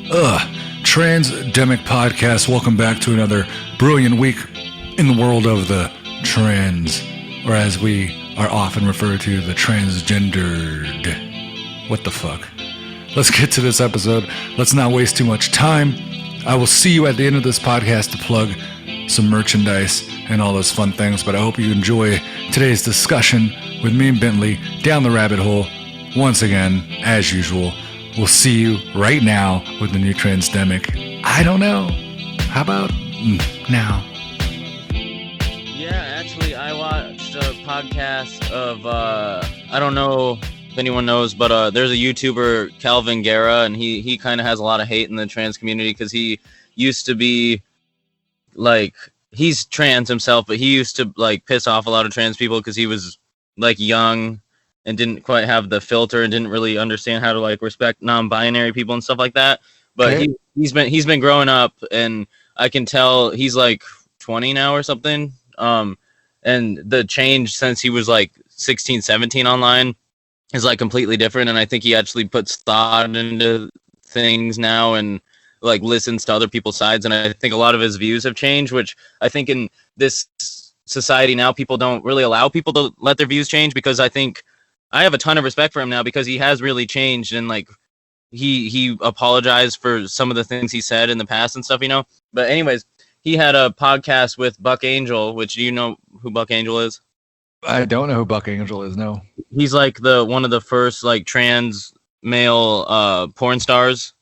Transdemic podcast. Welcome back to another brilliant week in the world of the trans, or as we are often referred to, the transgendered. What the fuck? Let's get to this episode. Let's not waste too much time. I will see you at the end of this podcast to plug some merchandise and all those fun things, but I hope you enjoy today's discussion with me and Bentley down the rabbit hole. Once again, as usual, we'll see you right now with the new Transdemic. I don't know. How about now? Yeah, actually, I watched a podcast of, I don't know if anyone knows, but there's a YouTuber, Calvin Guerra, and he kind of has a lot of hate in the trans community because he used to be, like, he's trans himself, but he used to, like, piss off a lot of trans people because he was, like, young and didn't quite have the filter and didn't really understand how to, like, respect non-binary people and stuff like that. But Okay. he's been growing up, and I can tell he's like 20 now or something. And the change since he was like 16, 17 online is like completely different. And I think he actually puts thought into things now and like listens to other people's sides. And I think a lot of his views have changed, which I think in this society now, people don't really allow people to let their views change, because I think I have a ton of respect for him now because he has really changed, and like he apologized for some of the things he said in the past and stuff, you know. But anyways, he had a podcast with Buck Angel, which, do you know who Buck Angel is? I don't know who Buck Angel is, no. He's like one of the first like trans male porn stars.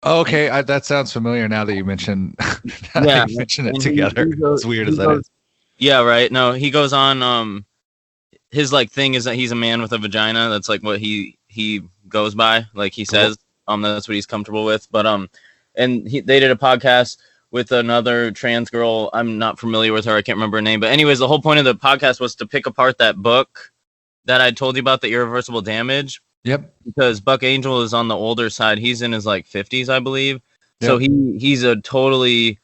Oh, okay, that sounds familiar now that you mention it together. As weird as that is. Yeah, right. No, he goes on. His like thing is that he's a man with a vagina. That's like what he goes by. Like he says, that's what he's comfortable with. But and they did a podcast with another trans girl. I'm not familiar with her. I can't remember her name. But anyways, the whole point of the podcast was to pick apart that book that I told you about, the Irreversible Damage. Yep. Because Buck Angel is on the older side. He's in his like 50s, I believe. Yep. So he's a totally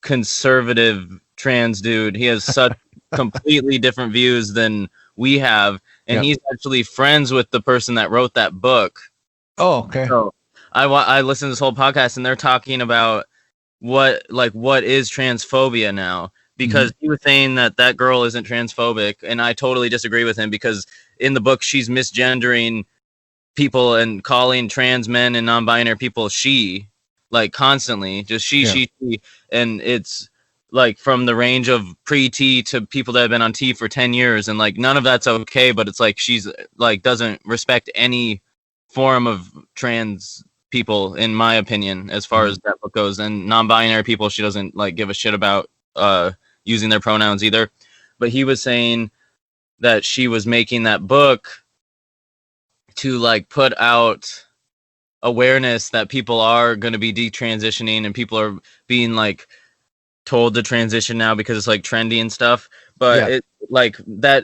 conservative trans dude. He has such completely different views than we have, and he's actually friends with the person that wrote that book. Oh, okay. So I listened to this whole podcast, and they're talking about what is transphobia now, because he was saying that girl isn't transphobic, and I totally disagree with him, because in the book she's misgendering people and calling trans men and non-binary people she, like constantly, just she, and it's like from the range of pre-T to people that have been on T for 10 years. And like, none of that's okay, but it's like, she's like, doesn't respect any form of trans people, in my opinion, as far as that book goes. And non-binary people, she doesn't like give a shit about using their pronouns either. But he was saying that she was making that book to like put out awareness that people are going to be detransitioning, and people are being like told to transition now because it's like trendy and stuff. But it like that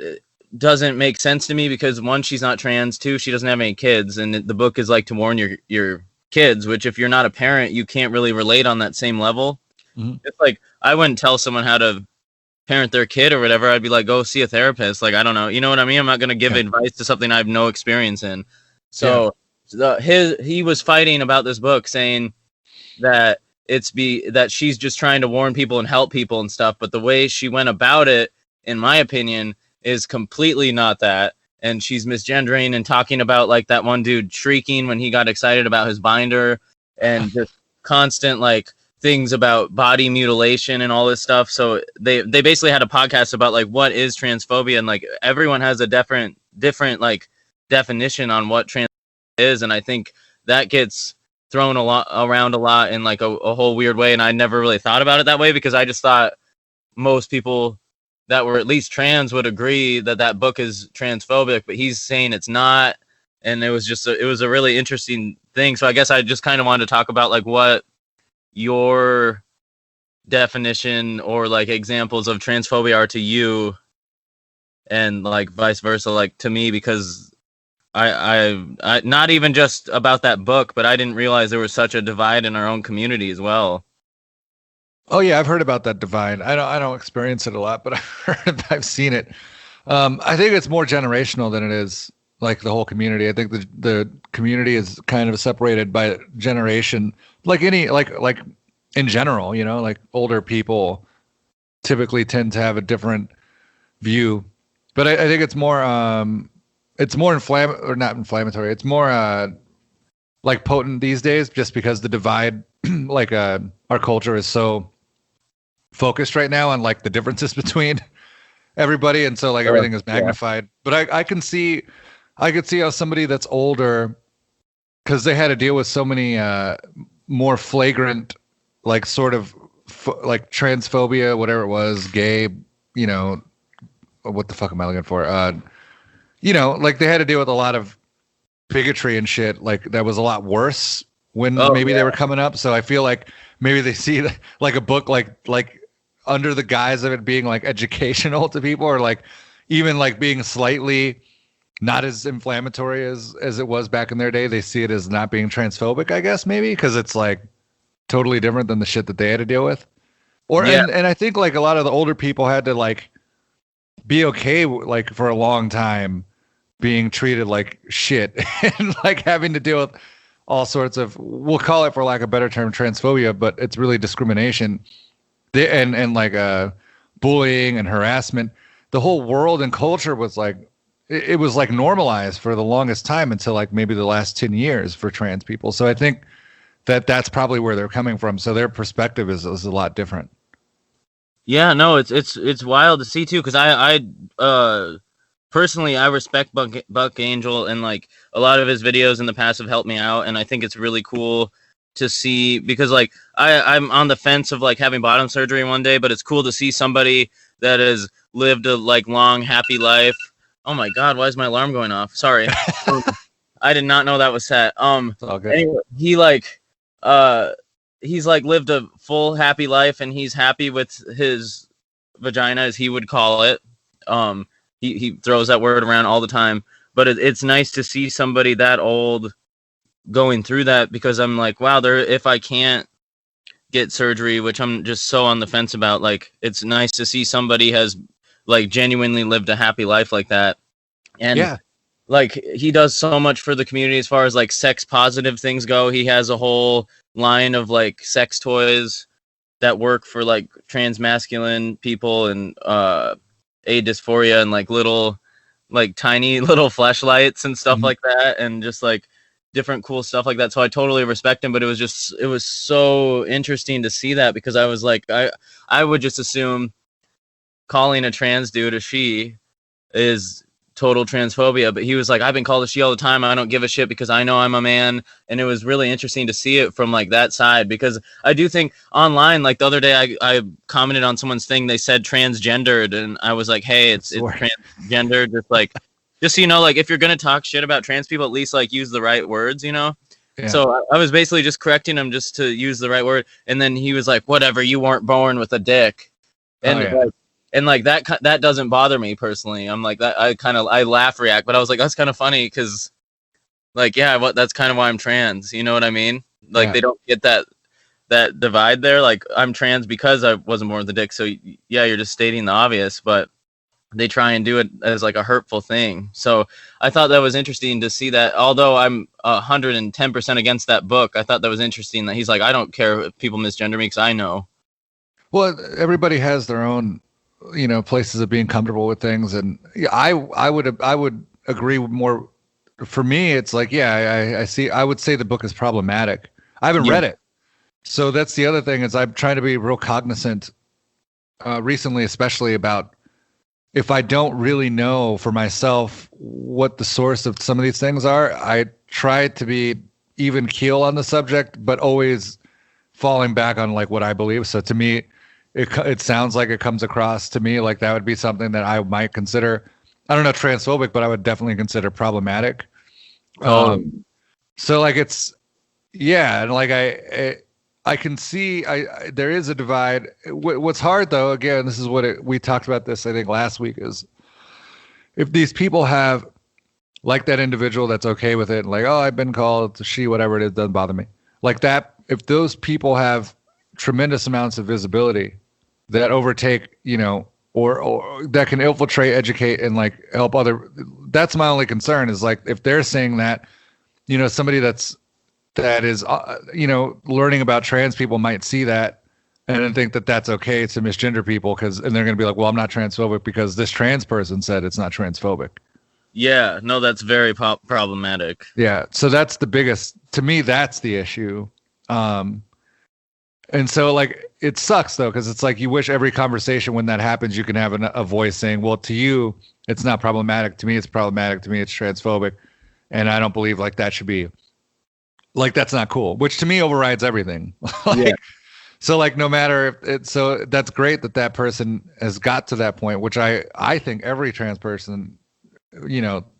doesn't make sense to me, because one, she's not trans, two, she doesn't have any kids, and the book is like to warn your kids, which if you're not a parent, you can't really relate on that same level. It's like, I wouldn't tell someone how to parent their kid or whatever. I'd be like, go see a therapist. Like, I don't know, you know what I mean? I'm not going to give advice to something I have no experience in. So he was fighting about this book, saying that that she's just trying to warn people and help people and stuff, but the way she went about it, in my opinion, is completely not that. And she's misgendering and talking about like that one dude shrieking when he got excited about his binder, and just constant like things about body mutilation and all this stuff. So they basically had a podcast about like what is transphobia, and like everyone has a different like definition on what trans is, and I think that gets thrown around a lot in like a whole weird way. And I never really thought about it that way, because I just thought most people that were at least trans would agree that book is transphobic, but he's saying it's not. And it was just it was a really interesting thing. So I guess I just kind of wanted to talk about like what your definition or like examples of transphobia are to you, and like vice versa, like to me, because I not even just about that book, but I didn't realize there was such a divide in our own community as well. Oh yeah, I've heard about that divide. I don't experience it a lot, but I've seen it. I think it's more generational than it is like the whole community. I think the community is kind of separated by generation, like any like in general, you know, like older people typically tend to have a different view, but I think it's more or not inflammatory. It's more like potent these days, just because the divide, like our culture is so focused right now on like the differences between everybody, and so like everything is magnified. But I could see how somebody that's older, because they had to deal with so many more flagrant, like sort of like transphobia, whatever it was, gay, you know, what the fuck am I looking for? You know, like they had to deal with a lot of bigotry and shit. Like that was a lot worse when they were coming up. So I feel like maybe they see like a book like under the guise of it being like educational to people, or like even like being slightly not as inflammatory as it was back in their day. They see it as not being transphobic, I guess, maybe because it's like totally different than the shit that they had to deal with. Or and I think like a lot of the older people had to like be okay like for a long time being treated like shit and like having to deal with all sorts of, we'll call it for lack of a better term, transphobia, but it's really discrimination and like bullying and harassment. The whole world and culture was like, it was like normalized for the longest time until like maybe the last 10 years for trans people. So I think that's probably where they're coming from. So their perspective is a lot different. Yeah, no, it's wild to see too, because I personally I respect Buck Angel, and like a lot of his videos in the past have helped me out, and I think it's really cool to see, because like I'm on the fence of like having bottom surgery one day, but it's cool to see somebody that has lived a like long happy life. Oh my god, why is my alarm going off? Sorry. I did not know that was set. Anyway, he's like lived a full happy life, and he's happy with his vagina, as he would call it. He throws that word around all the time, but it's nice to see somebody that old going through that, because I'm like, wow, if I can't get surgery, which I'm just so on the fence about, like it's nice to see somebody has like genuinely lived a happy life like that. And like he does so much for the community as far as like sex positive things go. He has a whole line of like sex toys that work for like trans masculine people and adysphoria, and like little like tiny little fleshlights and stuff like that, and just like different cool stuff like that. So I totally respect him, but it was so interesting to see that, because I was like, I would just assume calling a trans dude a she is total transphobia, but he was like, I've been called a she all the time, I don't give a shit because I know I'm a man. And it was really interesting to see it from like that side, because I do think online, like the other day I commented on someone's thing, they said transgendered, and I was like, hey, it's transgendered, just so you know, like if you're gonna talk shit about trans people, at least like use the right words, you know. So I was basically just correcting him just to use the right word, and then he was like, whatever, you weren't born with a dick. And and like that doesn't bother me personally. I'm like that. I laugh react, but I was like, that's kind of funny, because like, yeah, that's kind of why I'm trans. You know what I mean? Like they don't get that divide there. Like I'm trans because I wasn't born with a dick. So yeah, you're just stating the obvious, but they try and do it as like a hurtful thing. So I thought that was interesting to see that. Although I'm 110% against that book, I thought that was interesting that he's like, I don't care if people misgender me because I know. Well, everybody has their own, you know, places of being comfortable with things, and I would agree more. For me, it's like, I see. I would say the book is problematic. I haven't read it, so that's the other thing, is I'm trying to be real cognizant recently, especially about if I don't really know for myself what the source of some of these things are. I try to be even keel on the subject, but always falling back on like what I believe. So to me, it sounds like it comes across to me like that would be something that I might consider, I don't know, transphobic, but I would definitely consider problematic. So like it's, and like I can see there is a divide. What's hard though, again, this is we talked about this, I think last week, is if these people have like that individual that's okay with it, and like, oh, I've been called she, whatever it is, doesn't bother me. Like that, if those people have tremendous amounts of visibility that overtake, you know, or that can infiltrate, educate, and like help other. That's my only concern is like if they're saying that, somebody that is learning about trans people might see that and then think that that's okay to misgender people and they're going to be like, well, I'm not transphobic because this trans person said it's not transphobic. Yeah, no, that's very problematic. Yeah, so that's the biggest, to me, that's the issue. And so like it sucks though, because it's like you wish every conversation when that happens you can have a voice saying, well, to you it's not problematic, to me it's problematic, to me it's transphobic, and I don't believe like that should be, like that's not cool, which to me overrides everything. Yeah. So like no matter if it's, so that's great that person has got to that point, which I think every trans person,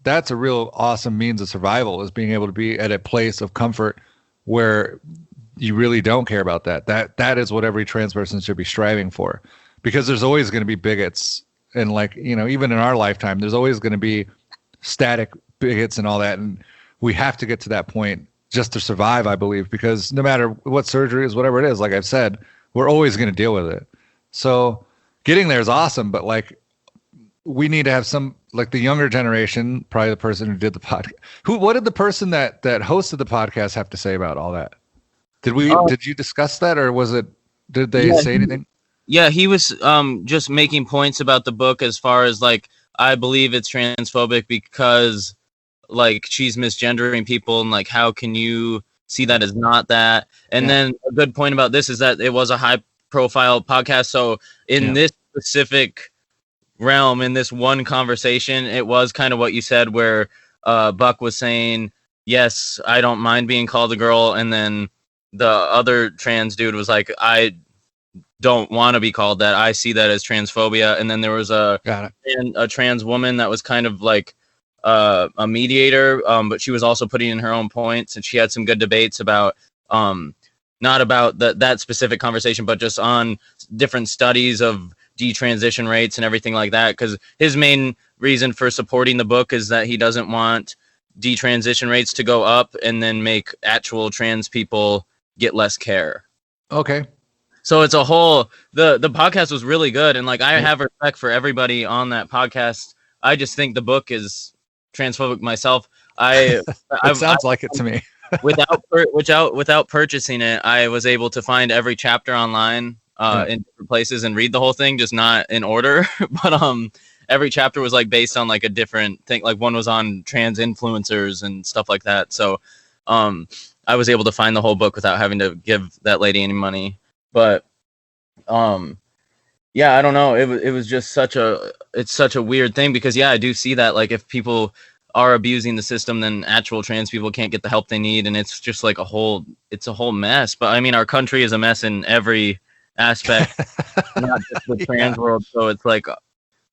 that's a real awesome means of survival, is being able to be at a place of comfort where you really don't care about that. That is what every trans person should be striving for, because there's always going to be bigots, and like, even in our lifetime, there's always going to be static bigots and all that. And we have to get to that point just to survive, I believe, because no matter what surgery is, whatever it is, like I've said, we're always going to deal with it. So getting there is awesome, but like we need to have some, like the younger generation, probably the person who did the podcast. What did the person that hosted the podcast have to say about all that? Did you discuss that, or did they say anything? Yeah, he was just making points about the book as far as like, I believe it's transphobic because like she's misgendering people, and like how can you see that as not that? And then a good point about this is that it was a high profile podcast, so in this specific realm, in this one conversation, it was kind of what you said, where Buck was saying, yes, I don't mind being called a girl, and then the other trans dude was like, I don't want to be called that, I see that as transphobia. And then there was a trans woman that was kind of like a mediator, but she was also putting in her own points, and she had some good debates about not about that specific conversation, but just on different studies of detransition rates and everything like that, because his main reason for supporting the book is that he doesn't want detransition rates to go up and then make actual trans people get less care. Okay. So it's a whole, the podcast was really good, and like I have respect for everybody on that podcast. I just think the book is transphobic myself. It sounds like it to me. without purchasing it, I was able to find every chapter online in different places and read the whole thing, just not in order. But every chapter was like based on like a different thing. Like one was on trans influencers and stuff like that. So I was able to find the whole book without having to give that lady any money. But yeah, I don't know. It was just such a weird thing, because I do see that like if people are abusing the system, then actual trans people can't get the help they need, and it's just like a whole mess. But I mean, our country is a mess in every aspect, not just the trans world. So it's like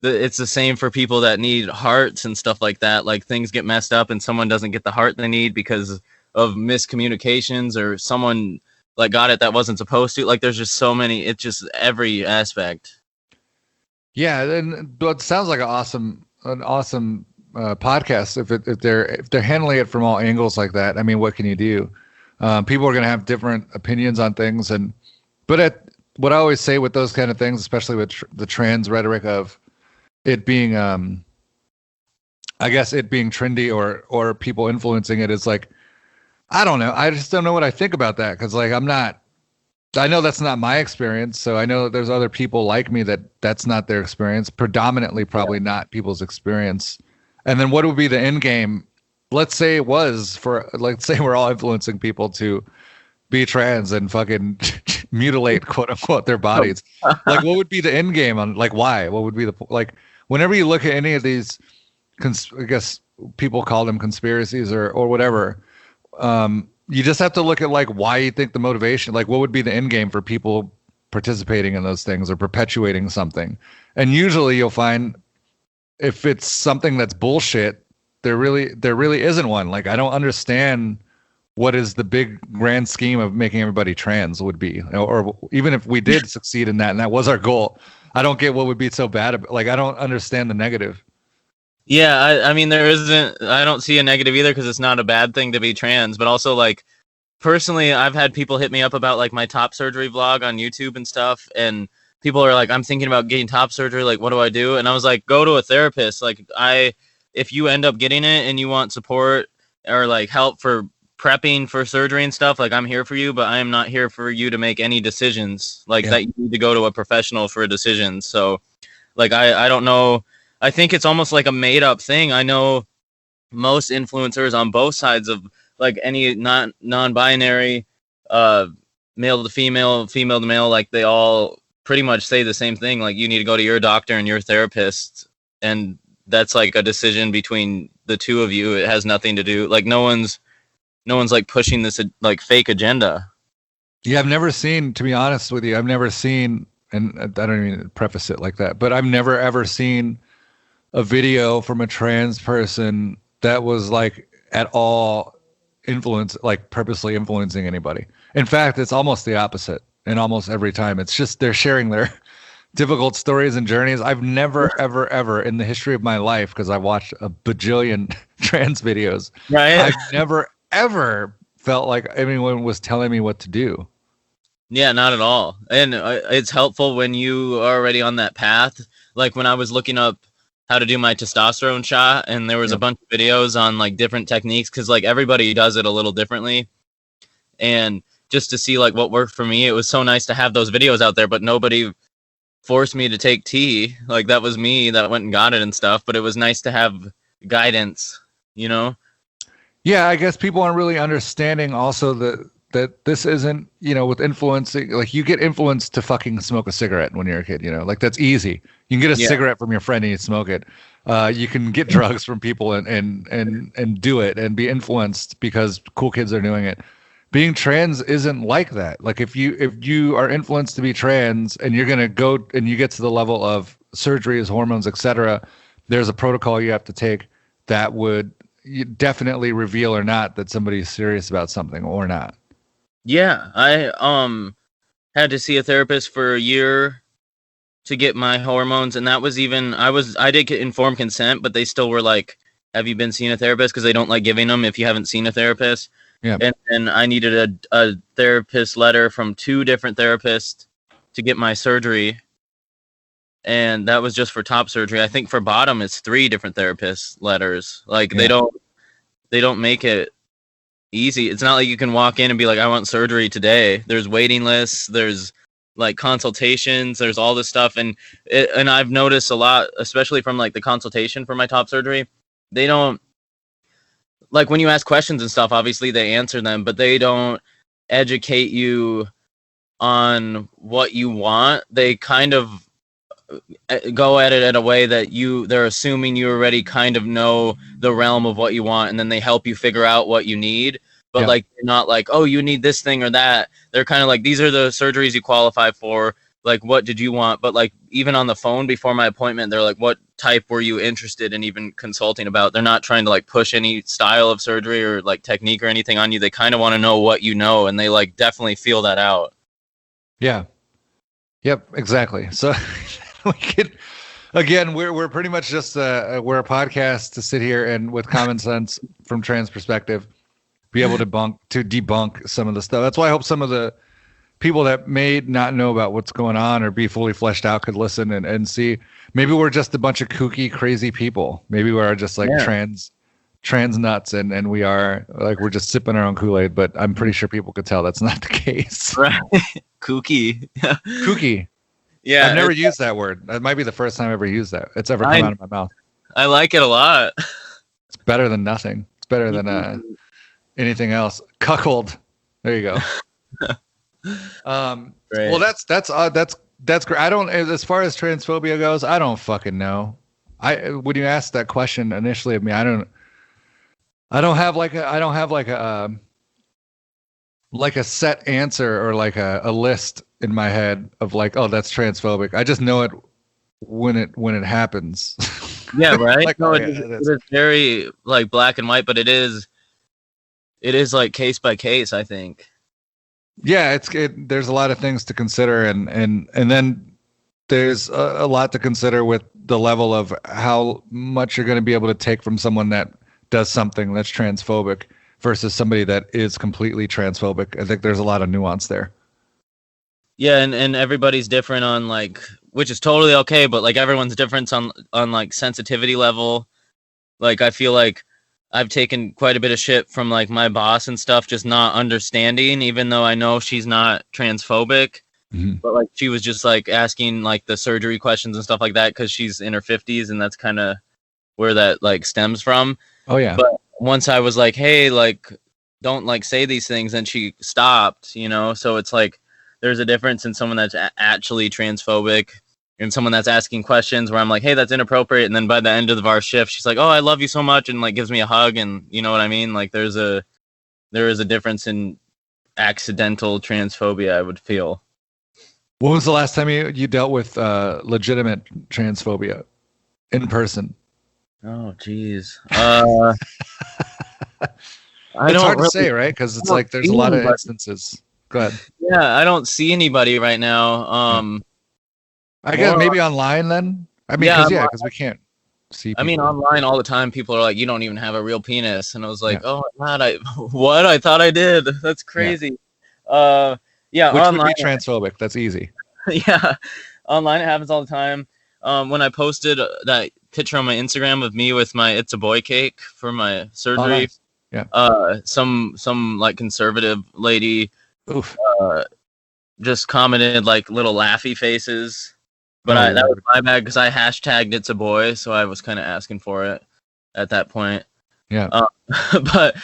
it's the same for people that need hearts and stuff like that. Like things get messed up and someone doesn't get the heart they need because of miscommunications, or someone like got it that wasn't supposed to. Like there's just so many, it's just every aspect. Yeah, but it sounds like an awesome podcast. If they're handling it from all angles like that, I mean, what can you do? People are going to have different opinions on things, but what I always say with those kind of things, especially with the trans rhetoric of it being, I guess it being trendy or people influencing it, is like, I don't know. I just don't know what I think about that, because like I know that's not my experience, so I know that there's other people like me that's not their experience, predominantly probably not people's experience. And then what would be the end game? Let's say we're all influencing people to be trans and fucking mutilate, quote unquote, their bodies. Like, what would be the end game on, like, why? What would be like, whenever you look at any of these, I guess people call them conspiracies or whatever, you just have to look at like why you think the motivation, like what would be the end game for people participating in those things or perpetuating something. And usually you'll find if it's something that's bullshit, there really isn't one. Like, I don't understand what is the big grand scheme of making everybody trans would be, or even if we did succeed in that and that was our goal, I don't get what would be so bad about, like, I don't understand the negative. Yeah, I mean, I don't see a negative either, because it's not a bad thing to be trans. But also, like, personally, I've had people hit me up about like my top surgery vlog on YouTube and stuff, and people are like, I'm thinking about getting top surgery. Like, what do I do? And I was like, go to a therapist. Like, if you end up getting it and you want support or like help for prepping for surgery and stuff, like, I'm here for you, but I am not here for you to make any decisions like that. You need to go to a professional for a decision. So like, I don't know. I think it's almost like a made up thing. I know most influencers on both sides of like any non-binary, male to female, female to male, like they all pretty much say the same thing. Like, you need to go to your doctor and your therapist, and that's like a decision between the two of you. It has nothing to do, like, no one's like pushing this like fake agenda. Yeah, I've never seen, to be honest with you, I've never seen, and I don't even preface it like that, but I've never ever seen a video from a trans person that was like at all purposely influencing anybody. In fact, it's almost the opposite. And almost every time it's just they're sharing their difficult stories and journeys. I've never, ever in the history of my life, because I've watched a bajillion trans videos, right? I've never, ever felt like anyone was telling me what to do. Yeah, not at all. And it's helpful when you are already on that path. Like, when I was looking up how to do my testosterone shot, and there was a bunch of videos on like different techniques, because like everybody does it a little differently. And just to see like what worked for me, it was so nice to have those videos out there, but nobody forced me to take T. Like, that was me that went and got it and stuff, but it was nice to have guidance, you know? Yeah, I guess people aren't really understanding also that this isn't, you know, with influencing, like, you get influenced to fucking smoke a cigarette when you're a kid, you know, like, that's easy. You can get a cigarette from your friend and you smoke it. You can get drugs from people and do it and be influenced because cool kids are doing it. Being trans isn't like that. Like, if you are influenced to be trans and you're gonna go and you get to the level of surgeries, hormones, etc., there's a protocol you have to take that would definitely reveal or not that somebody's serious about something or not. Yeah, I had to see a therapist for a year to get my hormones, and that was even I did get informed consent, but they still were like, "Have you been seeing a therapist?" Because they don't like giving them if you haven't seen a therapist. Yeah. And I needed a therapist letter from 2 different therapists to get my surgery. And that was just for top surgery. I think for bottom, it's 3 different therapist letters. Like, they don't make it easy. It's not like you can walk in and be like, I want surgery today. There's waiting lists. There's like consultations. There's all this stuff. And I've noticed a lot, especially from like the consultation for my top surgery, they don't, like, when you ask questions and stuff, obviously they answer them, but they don't educate you on what you want. They kind of go at it in a way that they're assuming you already kind of know the realm of what you want, and then they help you figure out what you need. But like, they're not like, oh, you need this thing or that. They're kind of like, these are the surgeries you qualify for. Like, what did you want? But like, even on the phone before my appointment, they're like, what type were you interested in even consulting about? They're not trying to like push any style of surgery or like technique or anything on you. They kind of want to know what you know, and they like definitely feel that out. Yeah. Yep, exactly. So we could, again, we're pretty much just we're a podcast to sit here and with common sense from trans perspective be able to debunk some of the stuff. That's why I hope some of the people that may not know about what's going on or be fully fleshed out could listen and see. Maybe we're just a bunch of kooky, crazy people. Maybe we're just like trans nuts, and we are like, we're just sipping our own Kool-Aid, but I'm pretty sure people could tell that's not the case. Right. Kooky. Kooky. Yeah. I've never used that word. That might be the first time I ever used that. It's ever come out of my mouth. I like it a lot. It's better than nothing. It's better than anything else. Cuckold. There you go. Well, that's great. I don't, as far as transphobia goes, I don't fucking know. When you asked that question initially of me, I don't have a set answer or like a list in my head of like, oh, that's transphobic. I just know it when it happens. Yeah, right. Like, no, it is very like black and white, but it is like case by case, I think. Yeah, there's a lot of things to consider, and then there's a lot to consider with the level of how much you're going to be able to take from someone that does something that's transphobic versus somebody that is completely transphobic. I think there's a lot of nuance there. Yeah, and everybody's different on like, which is totally okay, but like everyone's different on like sensitivity level. Like I feel like I've taken quite a bit of shit from like my boss and stuff, just not understanding, even though I know she's not transphobic. Mm-hmm. But like she was just like asking like the surgery questions and stuff like that because she's in her 50s, and that's kind of where that like stems from. Oh yeah. But once I was like, hey, like don't like say these things, and she stopped, you know. So it's like there's a difference in someone that's actually transphobic and someone that's asking questions where I'm like, hey, that's inappropriate, and then by the end of our shift she's like, oh, I love you so much, and like gives me a hug, and you know what I mean. Like there is a difference in accidental transphobia, I would feel. When was the last time you dealt with legitimate transphobia in person? Oh geez. It's hard to say, right? Because it's like there's a lot of instances. Go ahead. Yeah, I don't see anybody right now. I guess maybe online then. I mean, because we can't see people. I mean, online all the time, people are like, "You don't even have a real penis," and I was like, "Oh my god, what? I thought I did. That's crazy." Yeah, which online, would be transphobic. That's easy. Yeah, online it happens all the time. When I posted that picture on my Instagram of me with my "It's a Boy" cake for my surgery, nice. Yeah. Some like conservative lady, Oof. Just commented like little laughy faces. But that was my bad because I hashtagged "It's a Boy," so I was kind of asking for it at that point. Yeah. But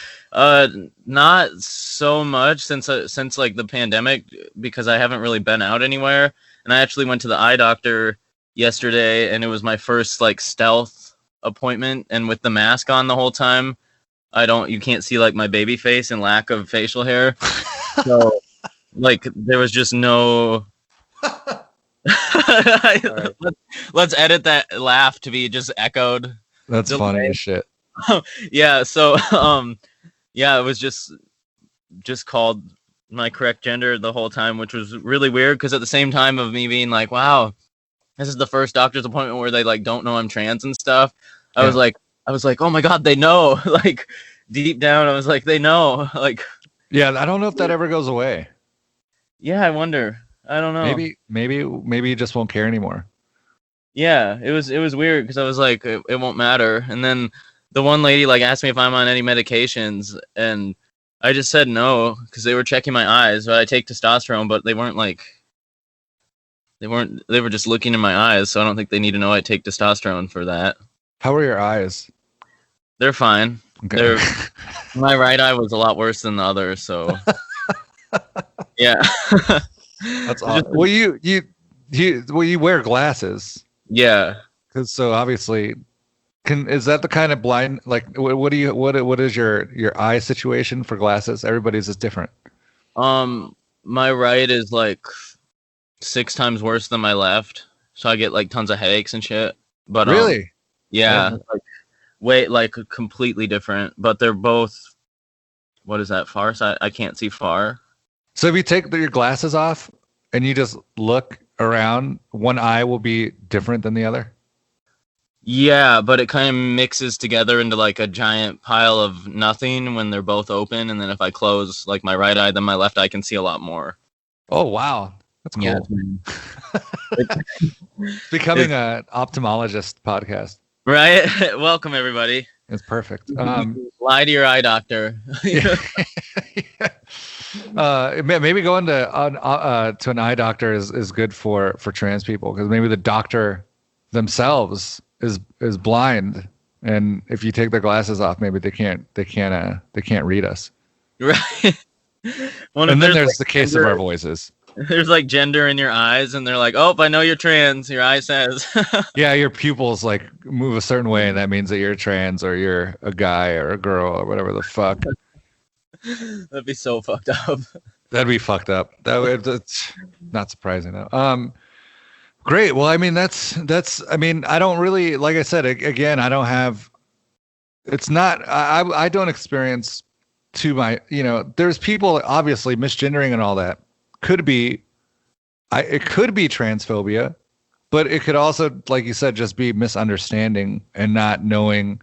not so much since like the pandemic, because I haven't really been out anywhere. And I actually went to the eye doctor yesterday, and it was my first like stealth appointment. And with the mask on the whole time, you can't see like my baby face and lack of facial hair. So like there was just no. Right. Let's edit that laugh to be just echoed. That's funny as shit. Yeah, so yeah, it was just called my correct gender the whole time, which was really weird because at the same time of me being like, wow, this is the first doctor's appointment where they like don't know I'm trans and stuff. I was like, oh my god, they know. Like deep down I was like, they know. Like yeah, I don't know if that ever goes away. Yeah, I wonder. I don't know. Maybe you just won't care anymore. Yeah, it was weird because I was like, it won't matter. And then the one lady like asked me if I'm on any medications, and I just said no because they were checking my eyes. So I take testosterone, but they weren't like, they were just looking in my eyes. So I don't think they need to know I take testosterone for that. How are your eyes? They're fine. Okay. My right eye was a lot worse than the other. So yeah. That's awesome. Well, you wear glasses. Yeah. Because so obviously, is that the kind of blind? Like, what is your eye situation for glasses? Everybody's is different. My right is like 6 times worse than my left, so I get like tons of headaches and shit. But really, yeah, like completely different. But they're both. What is that? Far side? I can't see far. So if you take your glasses off and you just look around, one eye will be different than the other? Yeah, but it kind of mixes together into like a giant pile of nothing when they're both open. And then if I close like my right eye, then my left eye can see a lot more. Oh, wow. That's cool. Yeah. It's becoming an ophthalmologist podcast. Right? Welcome, everybody. It's perfect. Lie to your eye doctor. Yeah. Maybe going to an eye doctor is good for trans people, because maybe the doctor themselves is blind, and if you take their glasses off, maybe they can't read us. Right. And then there's like the case of our voices. There's like gender in your eyes, and they're like, "Oh, I know you're trans." Your eye says. Yeah, your pupils like move a certain way, and that means that you're trans, or you're a guy or a girl or whatever the fuck. That'd be so fucked up. That'd be fucked up. That's not surprising though. Great. Well, I mean, that's. I mean, I don't really, like I said again. I don't have. It's not. I don't experience there's people obviously misgendering and all that. Could be. It could be transphobia, but it could also, like you said, just be misunderstanding and not knowing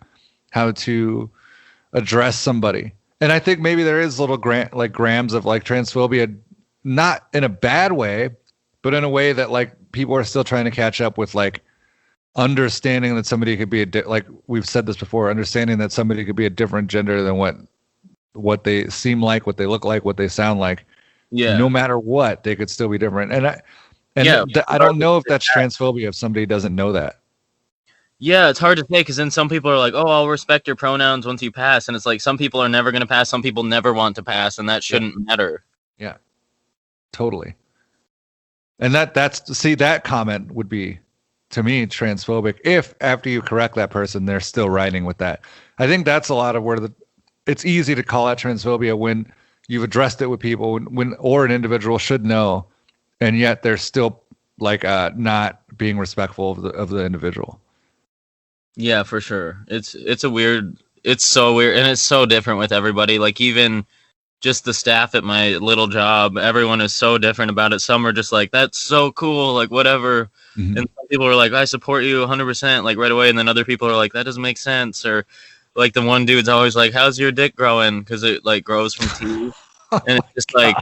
how to address somebody. And I think maybe there is little grams of like transphobia, not in a bad way, but in a way that like people are still trying to catch up with, like understanding that somebody could be like we've said this before, understanding that somebody could be a different gender than what they seem like, what they look like, what they sound like. Yeah. No matter what, they could still be different. And I don't know if that's transphobia if somebody doesn't know that. Yeah, it's hard to say because then some people are like, "Oh, I'll respect your pronouns once you pass," and it's like some people are never going to pass, some people never want to pass, and that shouldn't matter. Yeah, totally. And that comment would be, to me, transphobic if after you correct that person, they're still riding with that. I think that's a lot of where it's easy to call out transphobia when you've addressed it with people or an individual should know, and yet they're still like not being respectful of the individual. Yeah, for sure. It's so weird, and it's so different with everybody. Like even just the staff at my little job, everyone is so different about it. Some are just like, "That's so cool," like whatever, and some people are like, "I support you 100%," like right away, and then other people are like, "That doesn't make sense," or like the one dude's always like, "How's your dick growing?" Because it like grows from teeth, and it's just like,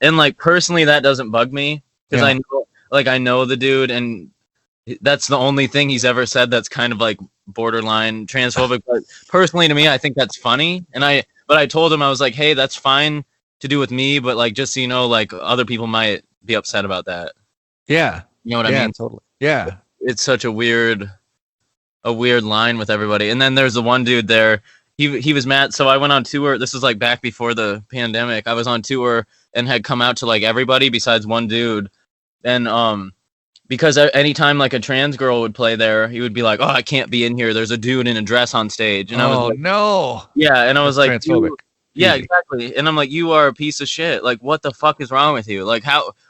and like personally, that doesn't bug me because I know the dude and. That's the only thing he's ever said that's kind of like borderline transphobic. But personally, to me, I think that's funny. But I told him, I was like, hey, that's fine to do with me, but like just so you know, like other people might be upset about that. Yeah, you know what I mean? Totally. Yeah, it's such a weird line with everybody. And then there's the one dude there. He was mad. So I went on tour. This was like back before the pandemic. I was on tour and had come out to like everybody besides one dude, and because anytime like a trans girl would play there, he would be like, "Oh, I can't be in here. There's a dude in a dress on stage." And I was like, no. Yeah, and I was like, transphobic. Yeah, exactly. And I'm like, "You are a piece of shit. Like, what the fuck is wrong with you? Like,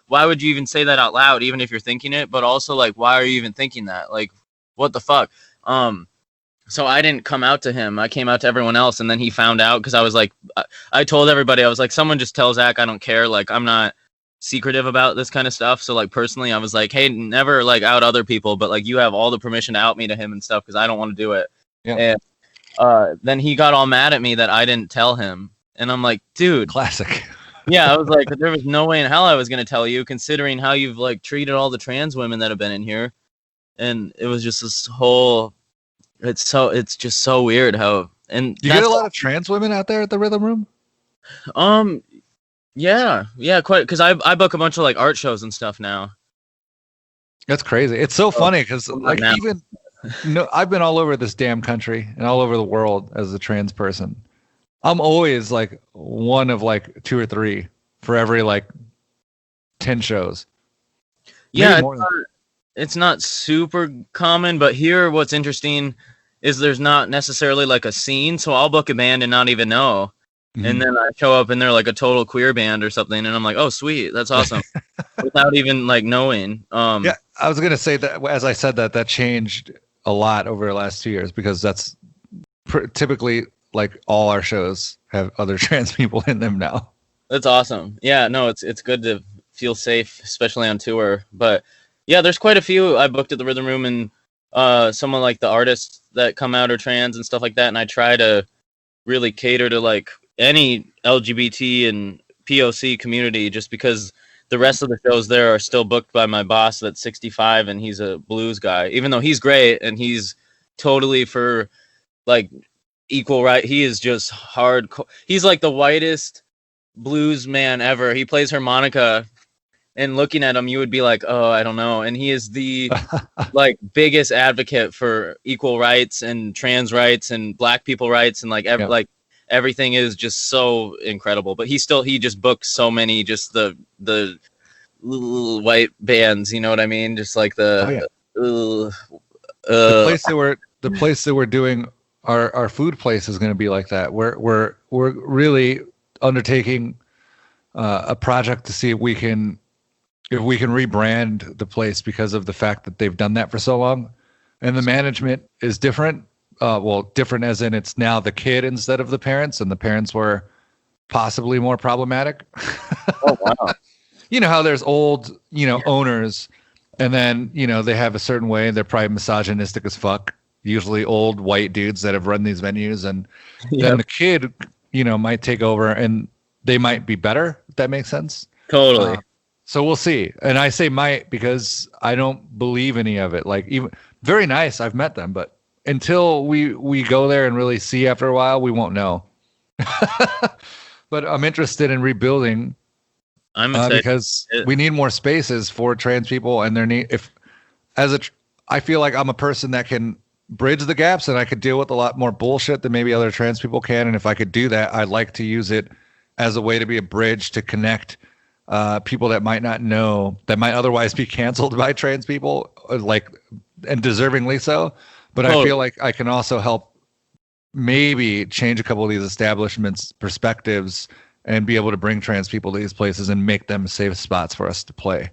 why would you even say that out loud, even if you're thinking it? But also, like, why are you even thinking that? Like, what the fuck?" So I didn't come out to him. I came out to everyone else, and then he found out because I was like, I told everybody, I was like, someone just tell Zach I don't care. Like, I'm not secretive about this kind of stuff. So like personally, I was like, hey, never like out other people, but like you have all the permission to out me to him and stuff because I don't want to do it. Yeah. And then he got all mad at me that I didn't tell him, and I'm like, dude, classic. Yeah, I was like, there was no way in hell I was going to tell you, considering how you've like treated all the trans women that have been in here, and it was just this whole. It's just so weird how. And you get a lot of trans women out there at the Rhythm Room. Yeah, quite. Because I book a bunch of like art shows and stuff now. That's crazy. It's so funny because like I've been all over this damn country and all over the world as a trans person. I'm always like one of like 2 or 3 for every like 10 shows. Yeah, it's not super common, but here what's interesting is there's not necessarily like a scene. So I'll book a band and not even know. Mm-hmm. And then I show up and they're like a total queer band or something, and I'm like, oh sweet, that's awesome. Without even like knowing. Yeah, I was gonna say that as I said that changed a lot over the last 2 years because that's typically like all our shows have other trans people in them now. That's awesome. Yeah, no, it's good to feel safe, especially on tour. But yeah, there's quite a few I booked at the Rhythm Room, and someone like the artists that come out are trans and stuff like that, and I try to really cater to like any LGBT and POC community, just because the rest of the shows there are still booked by my boss that's 65 and he's a blues guy, even though he's great and he's totally for like equal right. He is just hardcore. He's like the whitest blues man ever. He plays harmonica, and looking at him you would be like, oh, I don't know. And he is the like biggest advocate for equal rights and trans rights and black people rights, and like like everything is just so incredible. But he just books so many just the white bands, you know what I mean? Just like the place that we're doing our food place is going to be like that. We're really undertaking a project to see if we can rebrand the place because of the fact that they've done that for so long, and the management is different. Different as in it's now the kid instead of the parents, and the parents were possibly more problematic. Oh, wow. You know how there's old, owners, and then, they have a certain way. They're probably misogynistic as fuck. Usually old white dudes that have run these venues, and then the kid, might take over and they might be better. If that makes sense. Totally. So we'll see. And I say might because I don't believe any of it. Like, even very nice, I've met them, but until we go there and really see after a while, we won't know. But I'm interested in rebuilding I'm excited. because we need more spaces for trans people, and I feel like I'm a person that can bridge the gaps, and I could deal with a lot more bullshit than maybe other trans people can. And if I could do that, I'd like to use it as a way to be a bridge to connect people that might not know, that might otherwise be canceled by trans people, like, and deservingly so. But I feel like I can also help maybe change a couple of these establishments' perspectives and be able to bring trans people to these places and make them safe spots for us to play.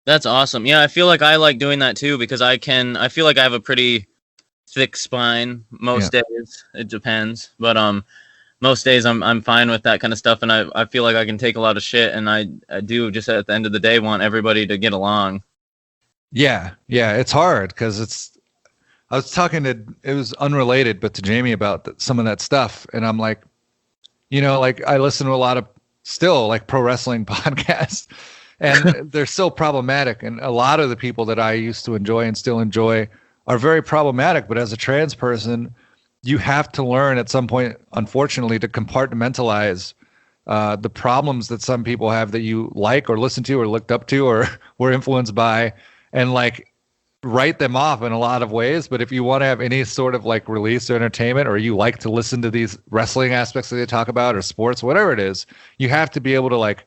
That's awesome. Yeah, I feel like I like doing that too because I feel like I have a pretty thick spine most days. It depends, but most days I'm fine with that kind of stuff, and I feel like I can take a lot of shit, and I do just at the end of the day want everybody to get along. Yeah, it's hard because I was talking it was unrelated, but to Jamie about some of that stuff, and I'm like, like I listen to a lot of still like pro wrestling podcasts, and they're still problematic, and a lot of the people that I used to enjoy and still enjoy are very problematic. But as a trans person, you have to learn at some point, unfortunately, to compartmentalize the problems that some people have that you like or listen to or looked up to or were influenced by, and like write them off in a lot of ways. But if you want to have any sort of like release or entertainment, or you like to listen to these wrestling aspects that they talk about, or sports, whatever it is, you have to be able to like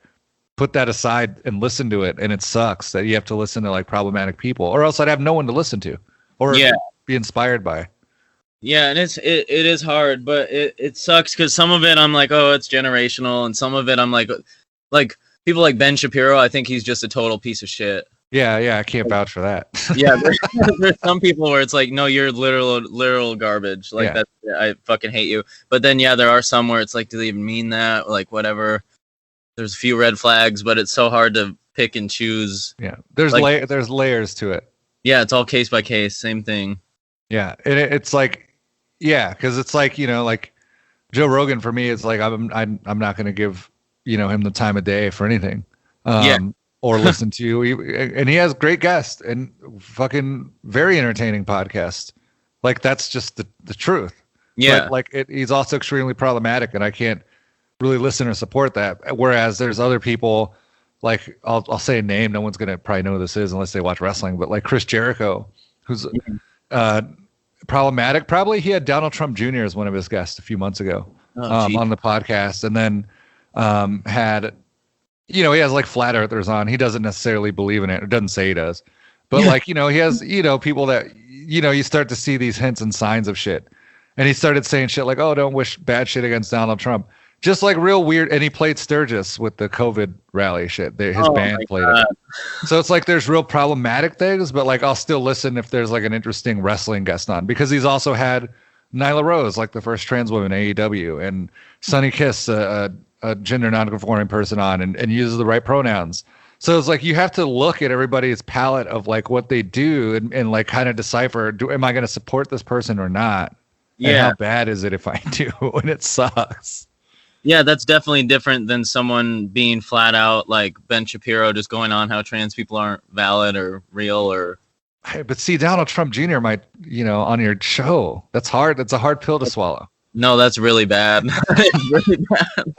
put that aside and listen to it. And it sucks that you have to listen to like problematic people, or else I'd have no one to listen to or be inspired by. Yeah, and it is hard, but it sucks because some of it I'm like, oh, it's generational, and some of it I'm like people like Ben Shapiro, I think he's just a total piece of shit. Yeah, I can't vouch for that. Yeah, there's some people where it's like, no, you're literal garbage. Like that, I fucking hate you. But then there are some where it's like, do they even mean that? Like whatever. There's a few red flags, but it's so hard to pick and choose. Yeah, there's layers to it. Yeah, it's all case by case, same thing. Yeah, and it's like, because it's like, like Joe Rogan for me, it's like I'm not going to give him the time of day for anything. Or listen to, and he has great guests and fucking very entertaining podcasts. Like that's just the truth. Yeah. But like he's also extremely problematic, and I can't really listen or support that. Whereas there's other people, like I'll say a name, no one's gonna probably know who this is unless they watch wrestling, but like Chris Jericho, who's problematic. Probably he had Donald Trump Jr. as one of his guests a few months ago on the podcast, and then had. He has like flat earthers on. He doesn't necessarily believe in it, or doesn't say he does. But like, he has, people that, you start to see these hints and signs of shit. And he started saying shit like, oh, don't wish bad shit against Donald Trump. Just like real weird. And he played Sturgis with the COVID rally shit. His band played it. So it's like there's real problematic things, but like I'll still listen if there's like an interesting wrestling guest on, because he's also had Nyla Rose, like the first trans woman in AEW, and Sonny Kiss, a gender non-conforming person on, and uses the right pronouns. So it's like you have to look at everybody's palette of like what they do and like kind of decipher, am I going to support this person or not? Yeah. And how bad is it if I do? And it sucks. Yeah, that's definitely different than someone being flat out like Ben Shapiro just going on how trans people aren't valid or real or. But see, Donald Trump Jr. might, on your show. That's hard. That's a hard pill to swallow. No, that's really bad. It's really bad.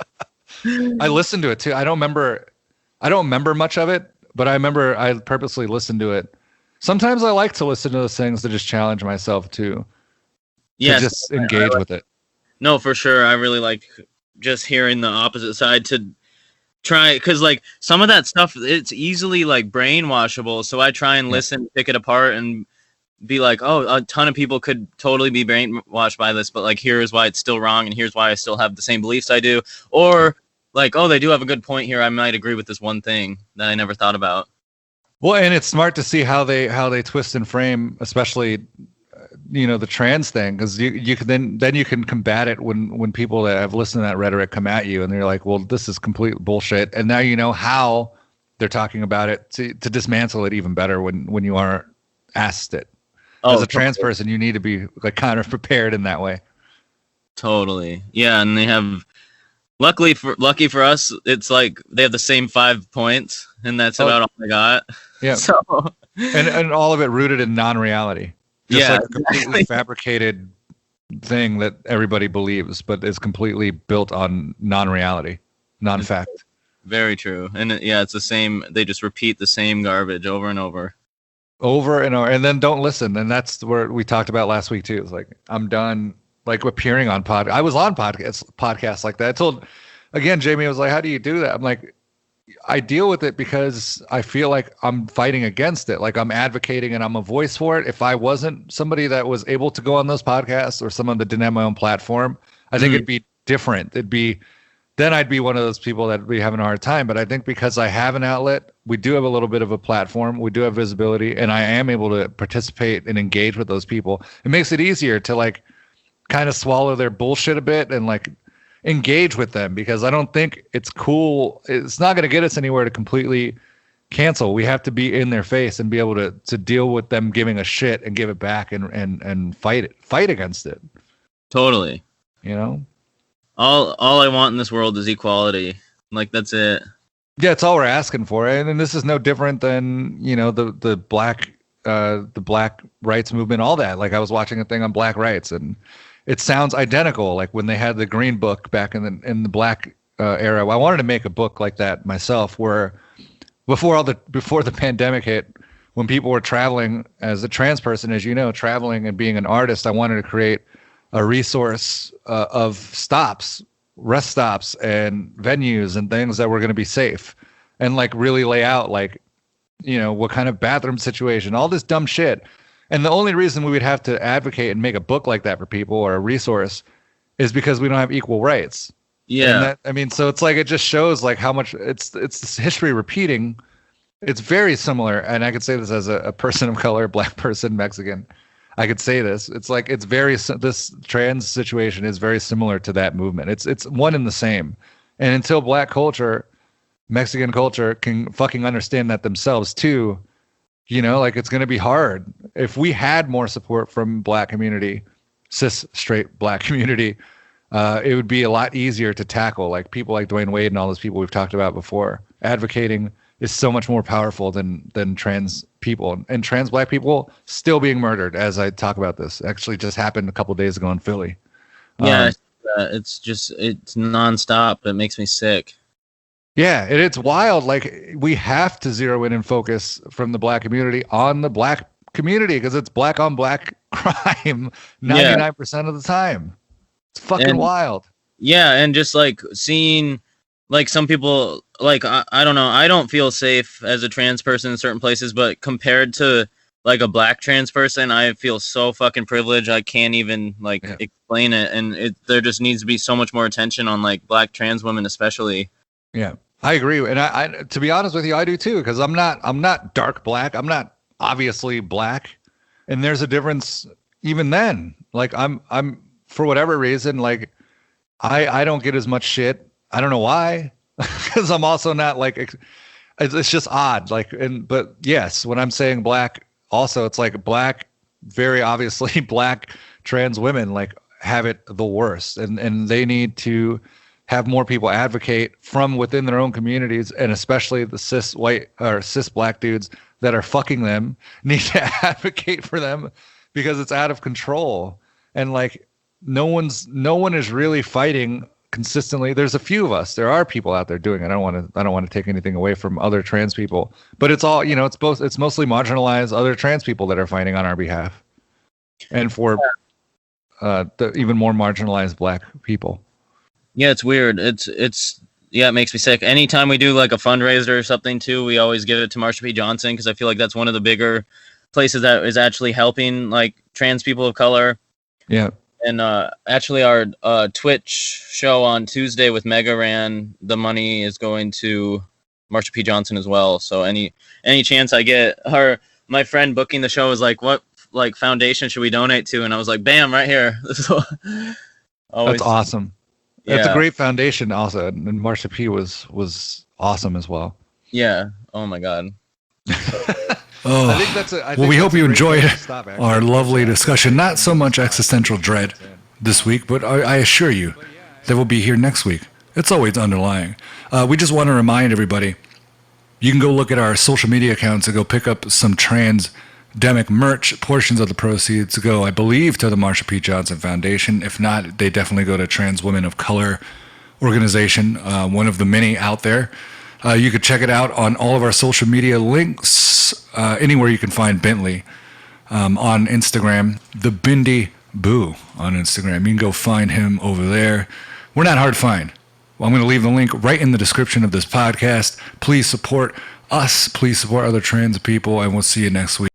I listened to it too. I don't remember much of it, but I remember I purposely listened to it. Sometimes I like to listen to those things to just challenge myself to just engage with it. No, for sure. I really like just hearing the opposite side to try, because like some of that stuff, it's easily like brainwashable. So I try and listen, pick it apart, and be like, oh, a ton of people could totally be brainwashed by this, but like here's why it's still wrong, and here's why I still have the same beliefs I do. Or like, oh, they do have a good point here. I might agree with this one thing that I never thought about. Well, and it's smart to see how they twist and frame, especially the trans thing, because you can then you can combat it when people that have listened to that rhetoric come at you and they're like, well, this is complete bullshit, and now you know how they're talking about it to dismantle it even better when you are asked it. As a trans person, you need to be like kind of prepared in that way. Totally. Yeah, and they have Lucky for us, it's like they have the same 5 points, and that's about all they got. Yeah. So and all of it rooted in non-reality. Just like a completely exactly. fabricated thing that everybody believes, but is completely built on non-reality, non-fact. Very true. And it's the same. They just repeat the same garbage over and over. Over and over, and then don't listen. And that's where we talked about last week too. It's like, I'm done like appearing on I was on podcasts like that. I told, again, Jamie was like, how do you do that? I'm like, I deal with it because I feel like I'm fighting against it. Like I'm advocating and I'm a voice for it. If I wasn't somebody that was able to go on those podcasts or someone that didn't have my own platform, I think it'd be different. Then I'd be one of those people that'd be having a hard time. But I think because I have an outlet, we do have a little bit of a platform, we do have visibility, and I am able to participate and engage with those people. It makes it easier to like kind of swallow their bullshit a bit and like engage with them, because I don't think it's cool. It's not going to get us anywhere to completely cancel. We have to be in their face and be able to deal with them giving a shit and give it back and fight against it. Totally. You know? All I want in this world is equality. Like that's it. Yeah, it's all we're asking for. And this is no different than, you know, the black rights movement, all that. Like I was watching a thing on black rights, and it sounds identical. Like when they had the Green Book back in the black era. I wanted to make a book like that myself, where before the pandemic hit, when people were traveling as a trans person, as you know, traveling and being an artist, I wanted to create a resource of stops, rest stops, and venues and things that were going to be safe, and like really lay out like, you know, what kind of bathroom situation, all this dumb shit. And the only reason we would have to advocate and make a book like that for people or a resource is because we don't have equal rights. Yeah. So it's like, it just shows like how much it's history repeating. It's very similar. And I could say this as a person of color, black person, Mexican. I could say this. It's like, this trans situation is very similar to that movement. It's one and the same. And until black culture, Mexican culture can fucking understand that themselves too, you know, like it's going to be hard. If we had more support from black community, cis straight black community, it would be a lot easier to tackle. Like people like Dwayne Wade and all those people we've talked about before. Advocating is so much more powerful than trans people, and trans black people still being murdered. As I talk about this, actually just happened a couple of days ago in Philly. Yeah, it's nonstop. It makes me sick. Yeah, it's wild. Like we have to zero in and focus from the black community on the black community, because it's black on black crime 99% of the time. It's fucking wild. Yeah, and just like seeing like some people, like I don't know, I don't feel safe as a trans person in certain places, but compared to like a black trans person, I feel so fucking privileged. I can't even explain it, and there just needs to be so much more attention on like black trans women especially. Yeah, I agree, and I to be honest with you, I do too, because I'm not dark black. I'm not obviously black, and there's a difference even then. Like I'm for whatever reason, like I don't get as much shit. I don't know why, because I'm also not like, it's just odd. Like, but yes, when I'm saying black, also it's like black, very obviously black trans women like have it the worst, and they need to have more people advocate from within their own communities, and especially the cis white or cis black dudes that are fucking them need to advocate for them, because it's out of control. And like no one is really fighting consistently. There's a few of us. There are people out there doing it. I don't want to take anything away from other trans people, but it's all, you know, it's mostly marginalized other trans people that are fighting on our behalf, and for the even more marginalized black people. Yeah, it's weird. It makes me sick. Anytime we do like a fundraiser or something too, we always give it to Marsha P. Johnson, because I feel like that's one of the bigger places that is actually helping like trans people of color. Yeah. And actually our Twitch show on Tuesday with Mega Ran, the money is going to Marsha P. Johnson as well. So any chance I get, my friend booking the show was like, what like foundation should we donate to? And I was like, bam, right here. That's awesome. Yeah. It's a great foundation also. And Marsha P. was awesome as well. Yeah. Oh my God. Oh, I think we hope you enjoyed our lovely discussion. Not so much existential dread this week, but I assure you that we'll be here next week It's always underlying. We just want to remind everybody, you can go look at our social media accounts and go pick up some Transdemic merch. Portions of the proceeds go, I believe, to the Marsha P. Johnson Foundation. If not, they definitely go to Trans Women of Color organization, one of the many out there. You could check it out on all of our social media links, anywhere you can find Bentley. On Instagram, the Bindi Boo on Instagram. You can go find him over there. We're not hard to find. Well, I'm going to leave the link right in the description of this podcast. Please support us. Please support other trans people, and we'll see you next week.